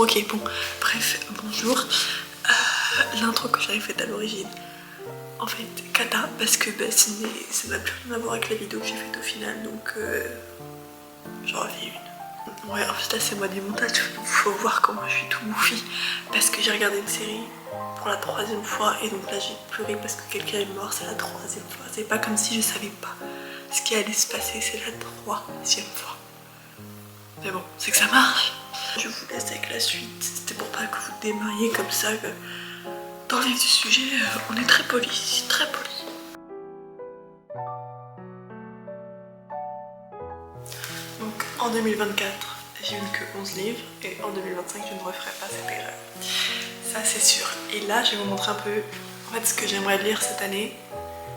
Ok, bon, bref, bonjour. L'intro que j'avais faite à l'origine, en fait, cata, parce que bah, ça n'a plus rien à voir avec la vidéo que j'ai faite au final, donc j'en refais une. Ouais, en fait là c'est moi du montage, faut voir comment je suis tout bouffi, parce que j'ai regardé une série pour la 3e fois, et donc là j'ai pleuré parce que quelqu'un est mort, c'est la 3e fois. C'est pas comme si je savais pas ce qui allait se passer, c'est la 3e fois. Mais bon, c'est que ça marche. Je vous laisse avec la suite, c'était pour pas que vous démarriez comme ça. Dans le vif du sujet, on est très poli ici, très poli. Donc en 2024, j'ai eu que 11 livres et en 2025, je ne referai pas cette erreur. Ça c'est sûr. Et là, je vais vous montrer un peu en fait, ce que j'aimerais lire cette année.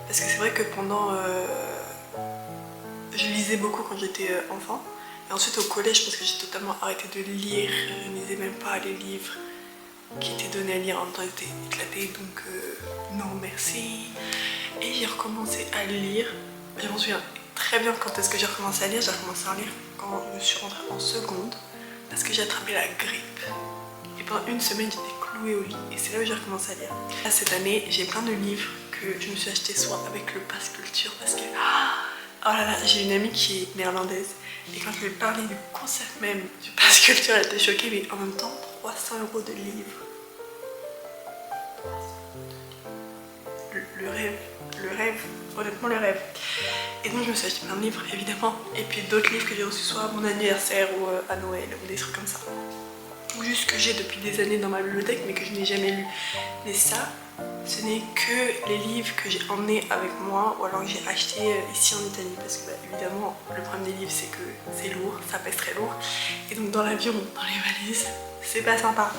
Parce que c'est vrai que pendant... je lisais beaucoup quand j'étais enfant. Et ensuite au collège, parce que j'ai totalement arrêté de lire, je ne lisais même pas les livres qui étaient donnés à lire, en même temps ils étaient éclatés, donc non merci. Et j'ai recommencé à lire, je m'en souviens très bien quand est-ce que j'ai recommencé à lire. J'ai recommencé à lire quand je me suis rentrée en seconde, parce que j'ai attrapé la grippe. Et pendant une semaine j'étais clouée au lit, et c'est là où j'ai recommencé à lire. Là, cette année, j'ai plein de livres que je me suis acheté soit avec le pass culture, parce que... Oh là là, j'ai une amie qui est néerlandaise, et quand je lui ai parlé du concept même du pass culture, elle était choquée, mais en même temps, 300 € de livres. Le rêve, honnêtement le rêve. Et donc je me suis acheté plein de livres évidemment, et puis d'autres livres que j'ai reçus soit à mon anniversaire ou à Noël ou des trucs comme ça. Ou juste que j'ai depuis des années dans ma bibliothèque mais que je n'ai jamais lu. Mais ça, ce n'est que les livres que j'ai emmenés avec moi ou alors que j'ai acheté ici en Italie, parce que bah, évidemment le problème des livres c'est que c'est lourd, ça pèse très lourd, et donc dans l'avion, dans les valises, c'est pas sympa.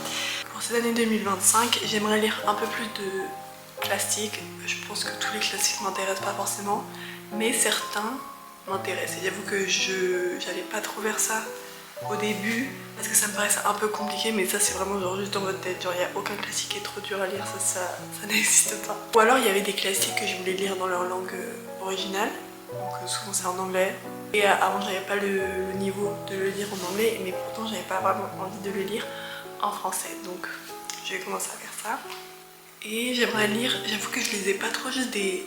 Pour cette année 2025, j'aimerais lire un peu plus de classiques. Je pense que tous les classiques m'intéressent pas forcément, mais certains m'intéressent. Et j'avoue que j'allais pas trop vers ça au début parce que ça me paraissait un peu compliqué, mais ça c'est vraiment genre juste dans votre tête, genre il n'y a aucun classique qui est trop dur à lire, ça n'existe pas. Ou alors il y avait des classiques que je voulais lire dans leur langue originale, donc souvent c'est en anglais, et avant j'avais pas le niveau de le lire en anglais, mais pourtant j'avais pas vraiment envie de le lire en français, donc je vais commencer à faire ça. Et j'aimerais lire, j'avoue que je lisais pas trop, juste des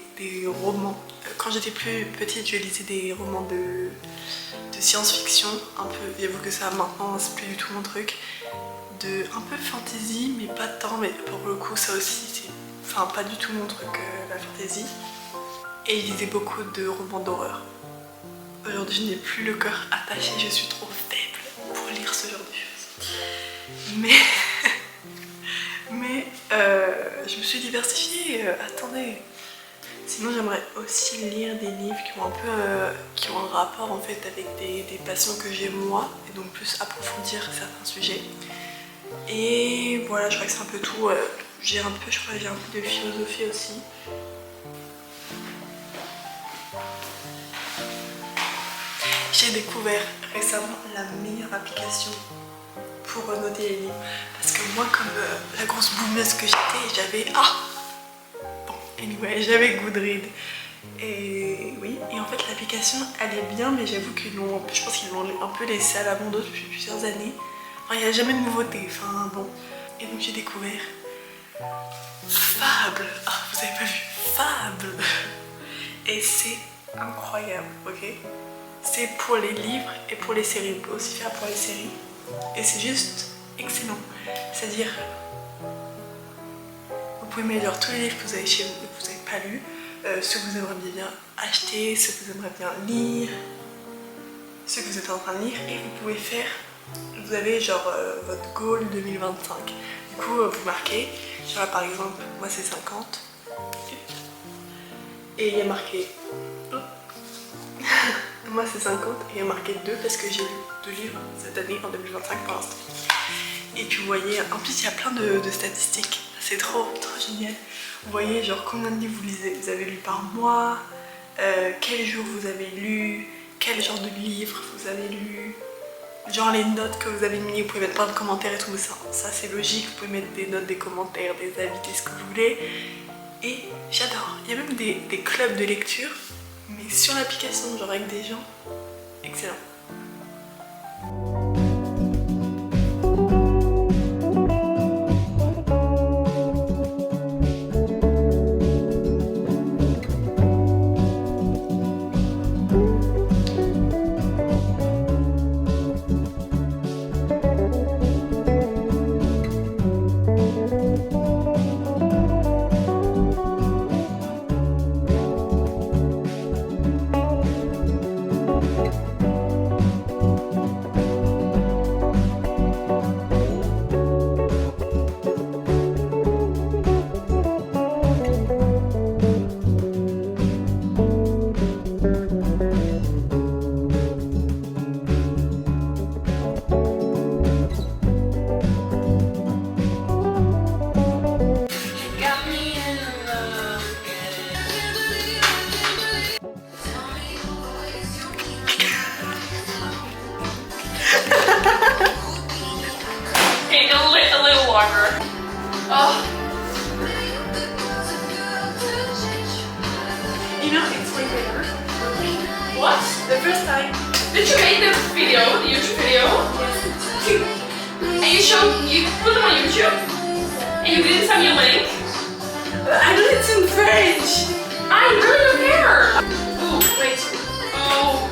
romans. Quand j'étais plus petite, je lisais des romans de science-fiction, un peu, j'avoue que ça maintenant c'est plus du tout mon truc. Un peu fantasy, mais pas tant, mais pour le coup ça aussi c'est, enfin pas du tout mon truc la fantasy. Et je lisais beaucoup de romans d'horreur. Aujourd'hui je n'ai plus le cœur attaché, je suis trop faible pour lire ce genre de choses. Mais je me suis diversifiée, attendez. Sinon j'aimerais aussi lire des livres qui ont un peu qui ont un rapport en fait avec des passions que j'ai moi, et donc plus approfondir certains sujets. Et voilà, je crois que c'est un peu tout. J'ai un peu, je crois que j'ai un peu de philosophie aussi. J'ai découvert récemment la meilleure application pour noter les livres, parce que moi comme la grosse boumeuse que j'étais, j'avais anyway, j'avais Goodreads, et oui, et en fait l'application elle est bien, mais j'avoue qu'ils l'ont, je pense qu'ils l'ont un peu laissé à l'abandon depuis plusieurs années. Enfin, il n'y a jamais de nouveauté, enfin bon. Et donc j'ai découvert Fable. Ah, vous avez pas vu Fable? Et c'est incroyable, ok? C'est pour les livres et pour les séries, on peut aussi faire pour les séries. Et c'est juste excellent. C'est-à-dire, vous pouvez mettre genre tous les livres que vous avez chez vous et que vous n'avez pas lus, ceux que vous aimeriez bien acheter, ceux que vous aimeriez bien lire, ceux que vous êtes en train de lire, et vous pouvez faire, vous avez genre votre goal 2025. Du coup, vous marquez, genre là, par exemple, moi c'est 50, et il y a marqué, moi c'est 50, et il y a marqué 2 parce que j'ai lu 2 livres cette année en 2025 pour l'instant. Et puis vous voyez, en plus il y a plein de statistiques, c'est trop génial. Vous voyez genre combien de livres vous avez lu par mois, quel jour vous avez lu, quel genre de livre vous avez lu, genre les notes que vous avez mis, vous pouvez mettre plein de commentaires et tout, mais ça c'est logique, vous pouvez mettre des notes, des commentaires, des avis, ce que vous voulez. Et j'adore, il y a même des clubs de lecture, mais sur l'application, genre avec des gens, excellent. You know, it's my favorite. What? The first time. Did you make the video, the YouTube video? And you put them on YouTube? And you didn't send me a link? I know it's in French. I really don't care. Ooh, wait. Oh.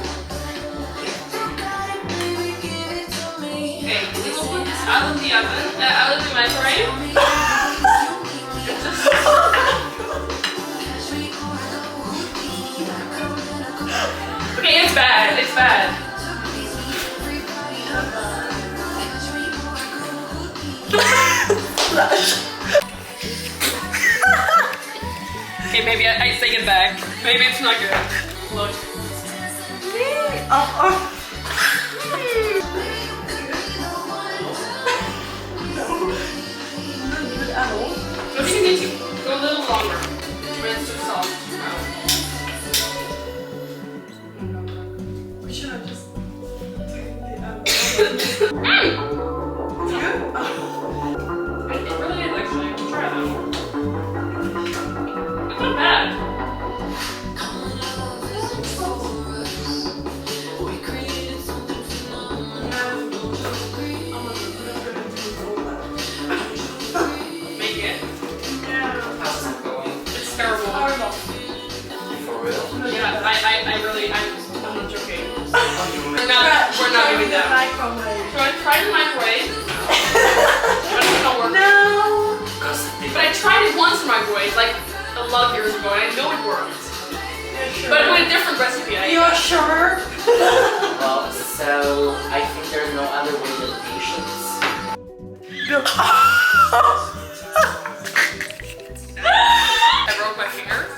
Okay, we will put this out of the oven, out of the microwave. It's just... Okay, it's bad. It's bad. Okay, maybe I take it back. Maybe it's not good. Look. Maybe you need to go a little longer when it's too soft. We should have just taken the It really is actually. Try that. It's not bad. Make it. How's it going? It's terrible. For real? Yeah, I'm not joking. Oh, We're not doing that. microwave. So I tried the microwave. But it's not working. No. But I tried it once in microwave, like a lot of years ago, and I know it worked. But with a different recipe, I You're sure? Well, so I think there's no other way than patience. I broke my finger.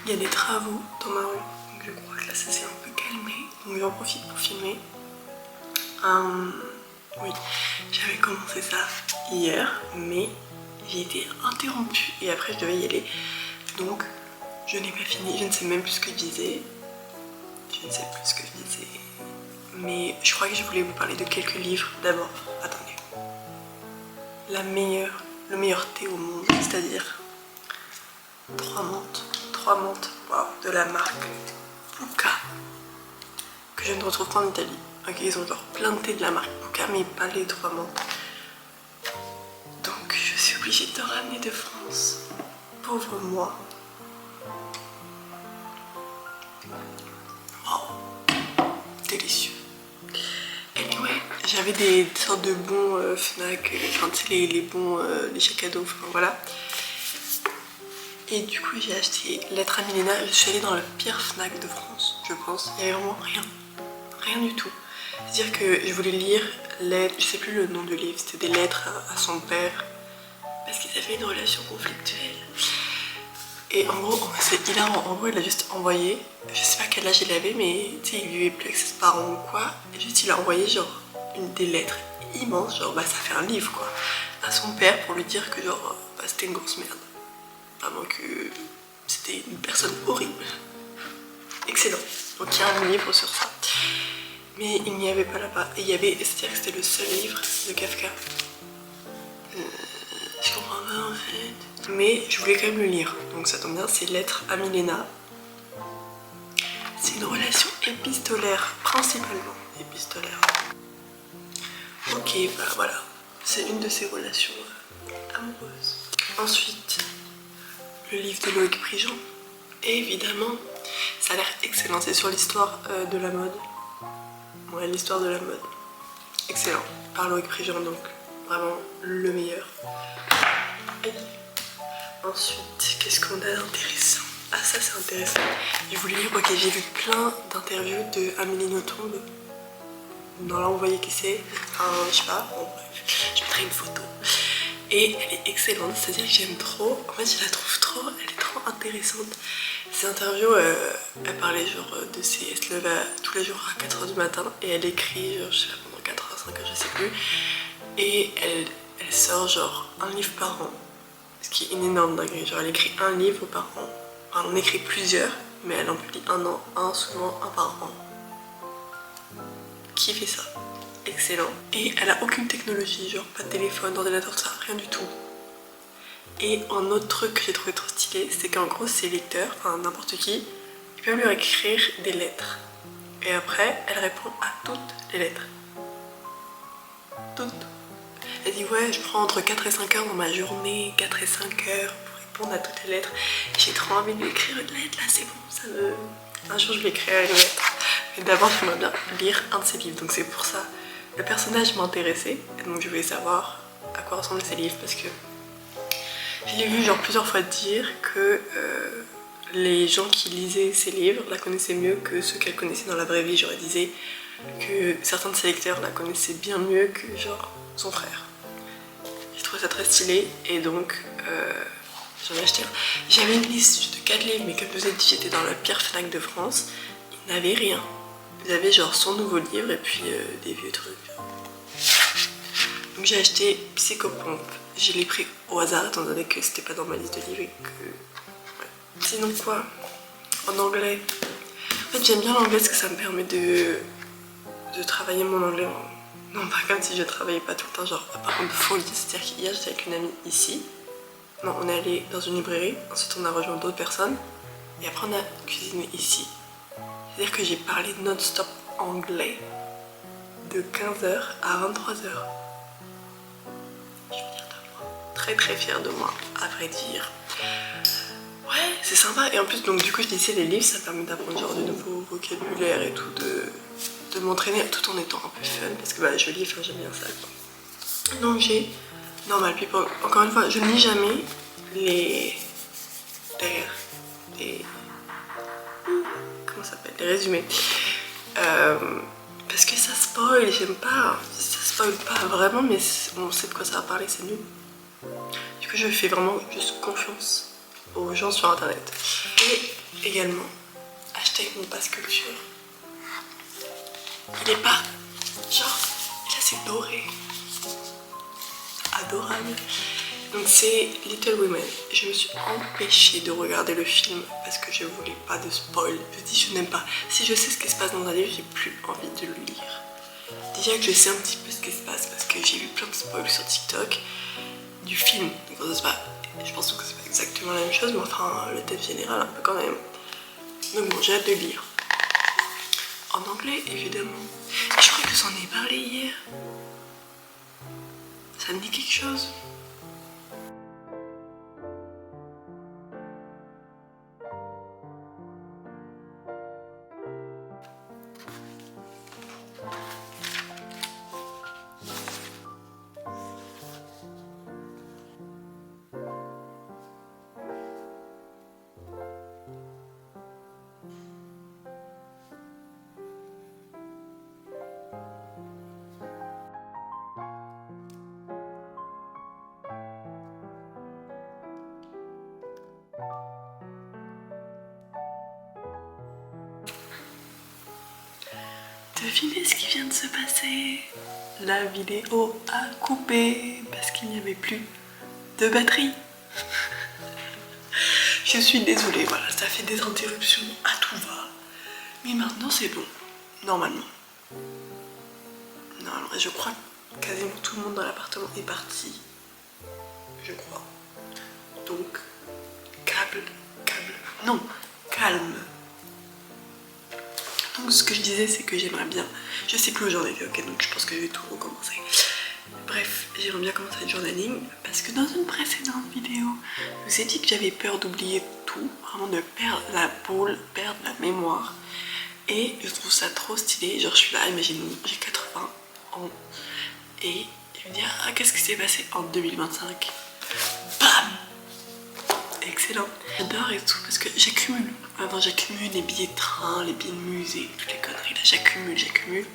Il y a des travaux dans ma rue, donc je crois que là ça s'est un peu calmé, donc j'en profite pour filmer. Oui, j'avais commencé ça hier, mais j'ai été interrompue et après je devais y aller, donc je n'ai pas fini, je ne sais même plus ce que je disais. Mais je crois que je voulais vous parler de quelques livres. D'abord, attendez, le meilleur thé au monde, c'est-à-dire 3 menthes, waouh, de la marque Puka, que je ne retrouve pas en Italie. Ok, ils ont genre plein de thé de la marque Puka, mais pas les 3 menthes. Donc je suis obligée de ramener de France. Pauvre moi. Waouh, délicieux. Anyway, j'avais des sortes de bons Fnac, enfin tu sais les bons, les chèques cadeaux, enfin voilà. Et du coup j'ai acheté Lettre à Milena. Je suis allée dans le pire Fnac de France, je pense. Il y avait vraiment rien du tout. C'est-à-dire que je voulais lire, je sais plus le nom du livre, c'était des lettres à son père parce qu'ils avaient une relation conflictuelle. Et en gros, c'est hilarant. En gros, il a juste envoyé, je sais pas quel âge il avait, mais tu sais, il vivait plus avec ses parents ou quoi. Et juste, il a envoyé genre des lettres immenses, genre bah ça fait un livre quoi, à son père pour lui dire que genre bah, c'était une grosse merde. Vraiment que c'était une personne horrible. Excellent. Donc il y a un livre sur ça. Mais il n'y avait pas là-bas. Et il y avait, c'est-à-dire que c'était le seul livre de Kafka. Je comprends pas en fait. Mais je voulais quand même le lire. Donc ça tombe bien, c'est Lettre à Milena. C'est une relation épistolaire, principalement épistolaire. Ok, bah voilà. C'est une de ces relations amoureuses. Ensuite, le livre de Loïc Prigent. Et évidemment, ça a l'air excellent. C'est sur l'histoire de la mode. Ouais, l'histoire de la mode. Excellent. Par Loïc Prigent, donc vraiment le meilleur. Et ensuite, qu'est-ce qu'on a d'intéressant? Ah, ça assez intéressant. Je voulais lire, ok, j'ai vu plein d'interviews de Amélie Nothomb. Non, là on voyait qui c'est, enfin je sais pas, bon bref, je mettrai une photo. Et elle est excellente, c'est-à-dire que j'aime trop, en fait je la trouve trop, elle est trop intéressante. Ces interviews, elle parlait genre de ses, elle se levait tous les jours à 4h du matin et elle écrit genre je sais pas pendant 4h, 5h, je sais plus. Et elle sort genre un livre par an, ce qui est une énorme dinguerie, genre elle écrit un livre par an. Enfin, on écrit plusieurs, mais elle en publie souvent un par an. Qui fait ça? Excellent. Et elle a aucune technologie, genre pas de téléphone, d'ordinateur, ça, rien du tout. Et un autre truc que j'ai trouvé trop stylé, c'est qu'en gros ses lecteurs, enfin n'importe qui, ils peuvent lui écrire des lettres. Et après, elle répond à toutes les lettres. Toutes. Elle dit ouais, je prends entre 4 et 5 heures dans ma journée, 4 et 5 heures pour répondre à toutes les lettres. J'ai trop envie de lui écrire une lettre, là c'est bon, ça me... Un jour je lui écrirai une lettre. Mais d'abord j'aimerais bien lire un de ses livres, donc c'est pour ça. Le personnage m'intéressait, et donc je voulais savoir à quoi ressemblaient ses livres, parce que je l'ai vu genre plusieurs fois dire que les gens qui lisaient ses livres la connaissaient mieux que ceux qu'elle connaissait dans la vraie vie. Genre elle disait que certains de ses lecteurs la connaissaient bien mieux que genre son frère. J'ai trouvé ça très stylé et donc j'en ai acheté un. J'avais une liste de 4 livres, mais comme je vous ai dit j'étais dans la pire Fnac de France, ils n'avaient rien. Ils avaient genre son nouveau livre et puis des vieux trucs. Donc j'ai acheté Psychopompe. Je l'ai pris au hasard étant donné que c'était pas dans ma liste de livres et que... Ouais. Sinon quoi? En anglais. En fait j'aime bien l'anglais parce que ça me permet de travailler mon anglais. Non pas comme si je travaillais pas tout le temps, genre par contre de folie. C'est-à-dire qu'hier j'étais avec une amie ici. Non, on est allé dans une librairie, ensuite on a rejoint d'autres personnes et après on a cuisiné ici. C'est-à-dire que j'ai parlé non-stop anglais de 15h à 23h. Je suis fière de moi. Très très fière de moi, à vrai dire. Ouais, c'est sympa. Et en plus, donc du coup, je disais, les livres, ça permet d'apprendre genre du nouveau vocabulaire et tout, de m'entraîner tout en étant un peu fun. Parce que bah, je lis, enfin, j'aime bien ça, quoi. Donc j'ai Normal People. Encore une fois, je ne lis jamais les comment ça s'appelle, les résumés. Parce que ça spoil, j'aime pas. Ça spoil pas vraiment, mais on sait de quoi ça va parler, c'est nul. Du coup, je fais vraiment juste confiance aux gens sur internet. Et également, acheter mon passe culture. Il est pas genre, là c'est doré. Adorable. Donc c'est Little Women. Je me suis empêchée de regarder le film parce que je voulais pas de spoil. Je dis je n'aime pas. Si je sais ce qui se passe dans un livre, j'ai plus envie de le lire. Déjà que je sais un petit peu ce qui se passe parce que j'ai vu plein de spoils sur TikTok du film. Donc je pense que c'est pas exactement la même chose, mais enfin le thème général un peu quand même. Donc bon, j'ai hâte de lire. En anglais évidemment. Et je crois que j'en ai parlé hier. Ça me dit quelque chose. Devinez ce qui vient de se passer. La vidéo a coupé parce qu'il n'y avait plus de batterie. Je suis désolée, voilà, ça fait des interruptions à tout va. Mais maintenant c'est bon, normalement. Normalement, je crois que quasiment tout le monde dans l'appartement est parti. Je crois. Donc, calme. Donc ce que je disais c'est que j'aimerais bien, je sais plus où j'en étais, ok, donc je pense que je vais tout recommencer. Bref, j'aimerais bien commencer le journaling parce que dans une précédente vidéo, je vous ai dit que j'avais peur d'oublier tout, vraiment de perdre la boule, perdre la mémoire. Et je trouve ça trop stylé, genre je suis là, imaginez, j'ai 80 ans et je me dis ah qu'est-ce qui s'est passé en 2025? Bam! excellent. J'adore et tout parce que j'accumule. Avant j'accumule les billets de train, les billets de musée, toutes les conneries là, j'accumule.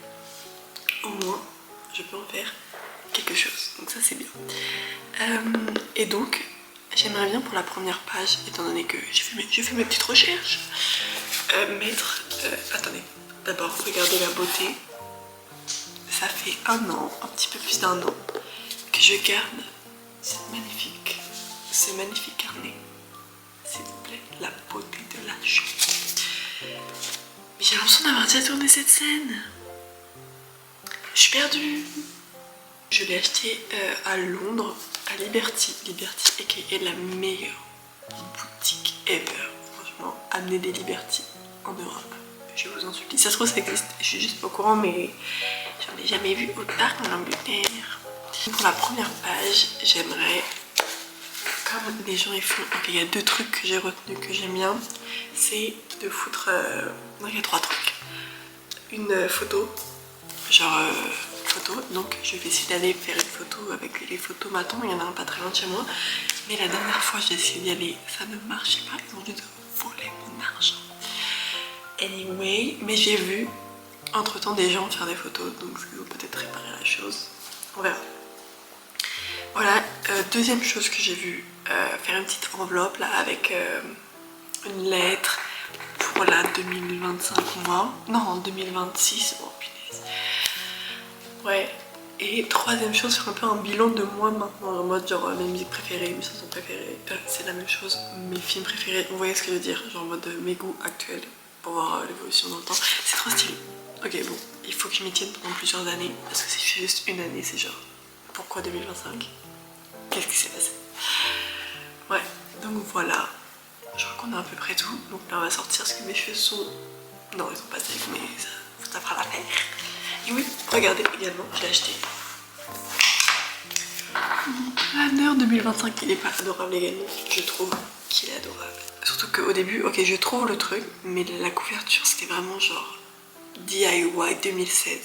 Au moins je peux en faire quelque chose, donc ça c'est bien. Et donc j'aimerais bien pour la première page, étant donné que j'ai fait mes petites recherches, attendez, d'abord regardez la beauté. Ça fait 1 an, un petit peu plus d'1 an que je garde ce magnifique carnet. S'il vous plaît, la beauté de l'âge. Mais j'ai l'impression d'avoir déjà tourné cette scène. Je suis perdue. Je l'ai acheté à Londres, à Liberty qui est la meilleure boutique ever. Franchement, amenez des Liberty en Europe. Je vous en supplie. Ça se trouve ça existe, je suis juste pas au courant, mais j'en ai jamais vu autant en Angleterre. Pour la première page, j'aimerais, comme les gens y font, ok, il y a 2 trucs que j'ai retenus que j'aime bien, c'est de foutre, non il y a 3 trucs. Une photo, genre photo, donc je vais essayer d'aller faire une photo avec les photomatons, il y en a un pas très loin de chez moi, mais la dernière fois j'ai essayé d'y aller, ça ne marchait pas, ils ont dû voler mon argent. Anyway, mais j'ai vu entre temps des gens faire des photos, donc ils ont peut-être réparé la chose, on verra. Voilà, deuxième chose que j'ai vu, faire une petite enveloppe là avec une lettre pour la 2025 mois, non 2026, oh punaise. Ouais, et troisième chose, faire un peu un bilan de moi maintenant, en mode genre mes musiques préférées, mes chansons préférées, c'est la même chose, mes films préférés, vous voyez ce que je veux dire, genre en mode mes goûts actuels. Pour voir l'évolution dans le temps, c'est trop stylé. Ok bon, il faut que je m'y tienne pendant plusieurs années, parce que si je fais juste une année, c'est genre, pourquoi 2025? Qu'est-ce qui s'est passé? Ouais, donc voilà, je crois qu'on a à peu près tout, donc là on va sortir ce que mes cheveux sont... Non, ils sont pas secs, mais ça fera l'affaire. Et oui, regardez également, j'ai acheté mon planeur 2025, il est pas adorable également, je trouve qu'il est adorable. Surtout qu'au début, ok je trouve le truc, mais la couverture c'était vraiment genre DIY 2016.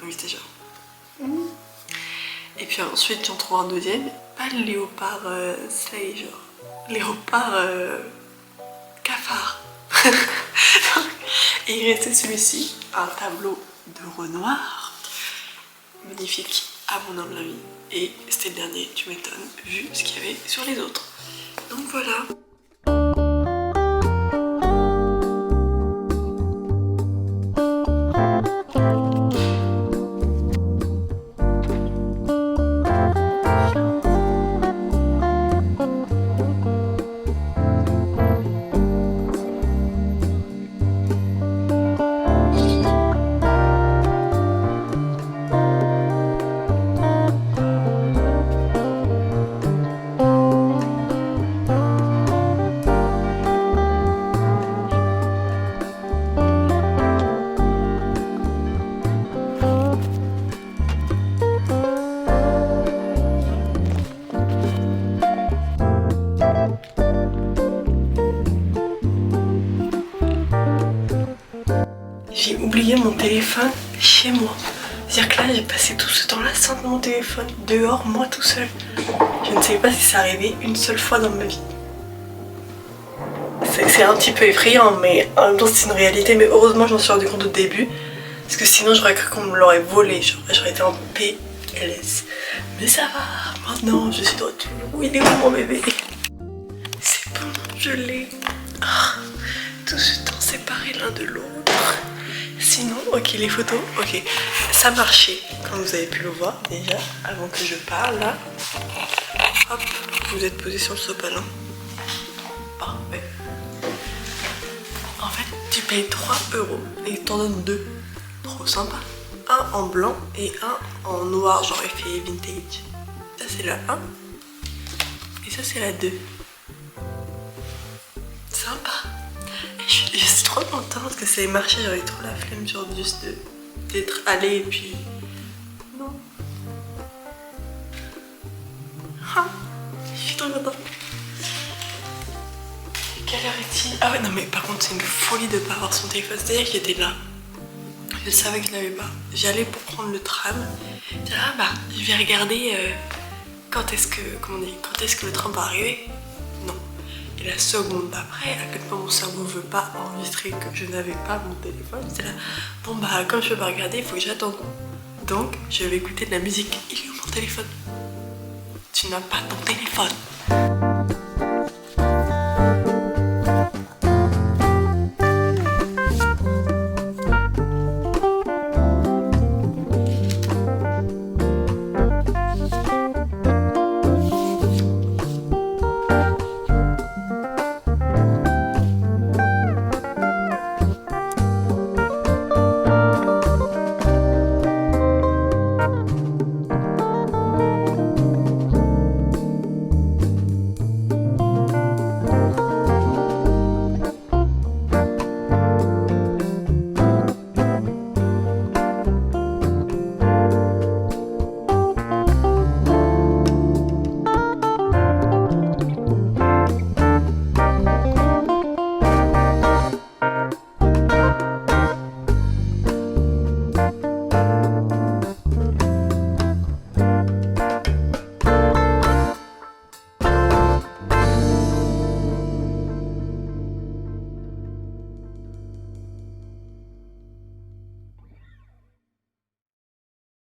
Donc j'étais genre... Et puis ensuite j'en trouve un deuxième, pas le léopard slay, genre léopard cafard. Et il restait celui-ci, un tableau de Renoir, magnifique à mon humble avis. Et c'était le dernier, tu m'étonnes, vu ce qu'il y avait sur les autres. Donc voilà. J'ai oublié mon téléphone chez moi. C'est-à-dire que là, j'ai passé tout ce temps-là sans mon téléphone, dehors, moi tout seul. Je ne sais pas si c'est arrivé une seule fois dans ma vie. C'est un petit peu effrayant, mais en même temps, c'est une réalité. Mais heureusement, j'en suis rendu compte au début. Parce que sinon, j'aurais cru qu'on me l'aurait volé. J'aurais été en PLS. Mais ça va, maintenant, je suis de retour. Il est où mon bébé? C'est bon, je l'ai. Oh, tout ce temps séparé l'un de l'autre. Sinon, ok, les photos, ok, ça marchait, comme vous avez pu le voir déjà, avant que je parle, là. Hop, vous êtes posé sur le sopalin. Parfait. En fait, tu payes 3 € et ils t'en donnent 2. Trop sympa. Un en blanc et un en noir, genre effet vintage. Ça, c'est la 1. Et ça, c'est la 2. Sympa. Je suis trop contente que ça ait marché, j'aurais trop la flemme genre juste d'être allée et puis... Non. Ah, je suis trop contente. Quelle heure est-il? Ah ouais non mais par contre c'est une folie de pas avoir son téléphone, c'est-à-dire qu'il était là. Je savais que je l'avais pas. J'allais pour prendre le tram. Je disais, ah bah je vais regarder quand est-ce que le train va arriver. Non. Et Et la seconde d'après, à quel point mon cerveau ne veut pas enregistrer que je n'avais pas mon téléphone, c'est là, bon bah comme je peux pas regarder, il faut que j'attende. Donc je vais écouter de la musique. Il est où mon téléphone? Tu n'as pas ton téléphone.